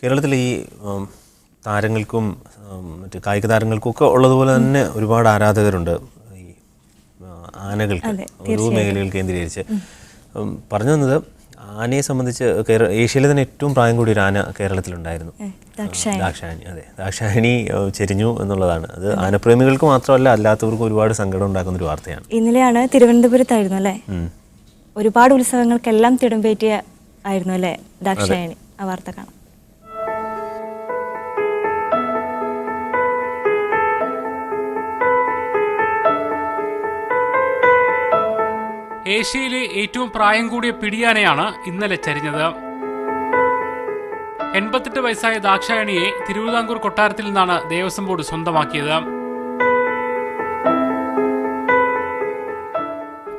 കേരളത്തിൽ ഈ താരങ്ങൾക്കും മറ്റ് കായിക താരങ്ങൾക്കും ഒക്കെ ഉള്ളതുപോലെ തന്നെ ഒരുപാട് ആരാധകരുണ്ട് ഈ ആനകൾക്ക് ഓരോ മേഖലകൾ കേന്ദ്രീകരിച്ച്. പറഞ്ഞു വന്നത് ആനയെ സംബന്ധിച്ച് ഏഷ്യയിലെ തന്നെ ഏറ്റവും പ്രായം കൂടിയ ഒരു ആന കേരളത്തിലുണ്ടായിരുന്നു, ദാക്ഷായണി. അതെ, ദാക്ഷായണി ചെരിഞ്ഞു എന്നുള്ളതാണ്. അത് ആനപ്രേമികൾക്ക് മാത്രമല്ല അല്ലാത്തവർക്കും ഒരുപാട് സങ്കടം ഉണ്ടാക്കുന്ന ഒരു വാർത്തയാണ്. ഇന്നലെയാണ് തിരുവനന്തപുരത്തായിരുന്നു അല്ലേ, ഒരുപാട് ഉത്സവങ്ങൾക്കെല്ലാം തിടമ്പേറ്റിയ ആയിരുന്നു അല്ലേ ദാക്ഷായണി. ആ വാർത്ത കാണാം. ഏഷ്യയിലെ ഏറ്റവും പ്രായം കൂടിയ പിടിയാനയാണ് ഇന്നലെ ചരിഞ്ഞത്. 88 വയസ്സായ ദാക്ഷായണിയെ തിരുവിതാംകൂർ കൊട്ടാരത്തിൽ നിന്നാണ് ദേവസ്വം ബോർഡ് സ്വന്തമാക്കിയത്.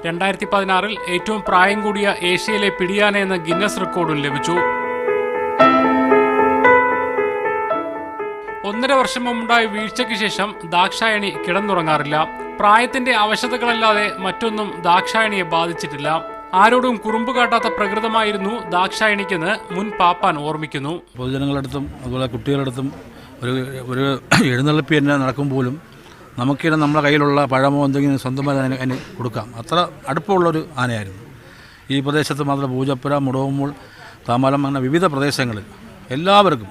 2016 ഏറ്റവും പ്രായം കൂടിയ ഏഷ്യയിലെ പിടിയാന എന്ന ഗിന്നസ് റെക്കോർഡും ലഭിച്ചു. 1.5 വർഷം മുമ്പുണ്ടായ വീഴ്ചയ്ക്ക് ശേഷം ദാക്ഷായണി കിടന്നുറങ്ങാറില്ല. പ്രായത്തിന്റെ അവശതകളല്ലാതെ മറ്റൊന്നും ദാക്ഷായണിയെ ബാധിച്ചിട്ടില്ല. ആരോടും കുറുമ്പ് കാട്ടാത്ത പ്രകൃതമായിരുന്നു ദാക്ഷായണിക്കെന്ന് മുൻ പാപ്പാൻ ഓർമ്മിക്കുന്നു. പൊതുജനങ്ങളടുത്തും അതുപോലെ കുട്ടികളടുത്തും ഒരു എഴുന്നള്ളിപ്പ് തന്നെ നടക്കുമ്പോഴും നമുക്കിടെ നമ്മുടെ കയ്യിലുള്ള പഴമോ എന്തെങ്കിലും സ്വന്തമായി അതിന് കൊടുക്കാം. അത്ര അടുപ്പമുള്ളൊരു ആനയായിരുന്നു. ഈ പ്രദേശത്ത് മാത്രം പൂജപ്പുര, മുടവമ്മൂൾ, താമലം അങ്ങനെ വിവിധ പ്രദേശങ്ങളിൽ എല്ലാവർക്കും,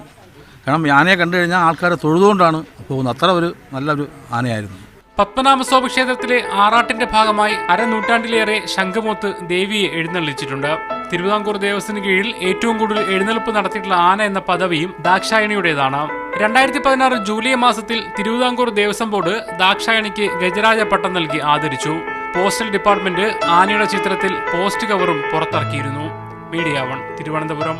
കാരണം ആനയെ കണ്ടു കഴിഞ്ഞാൽ ആൾക്കാർ തൊഴുതുകൊണ്ടാണ് പോകുന്നത്. അത്ര ഒരു നല്ലൊരു ആനയായിരുന്നു. പത്മനാഭസ്വാമി ക്ഷേത്രത്തിലെ ആറാട്ടിന്റെ ഭാഗമായി അരനൂറ്റാണ്ടിലേറെ ശംഖുമുഖത്ത് ദേവിയെ എഴുന്നള്ളിച്ചിട്ടുണ്ട്. തിരുവിതാംകൂർ ദേവസ്വത്തിന് കീഴിൽ ഏറ്റവും കൂടുതൽ എഴുന്നള്ളിപ്പ് നടത്തിയിട്ടുള്ള ആന എന്ന പദവിയും ദാക്ഷായണിയുടേതാണ്. 2016 ജൂലൈ മാസത്തിൽ തിരുവിതാംകൂർ ദേവസ്വം ബോർഡ് ദാക്ഷായണിക്ക് ഗജരാജ പട്ടം നൽകി ആദരിച്ചു. പോസ്റ്റൽ ഡിപ്പാർട്ട്മെന്റ് ആനയുടെ ചിത്രത്തിൽ പോസ്റ്റ് കവറും പുറത്തിറക്കിയിരുന്നു. മീഡിയ 1 തിരുവനന്തപുരം.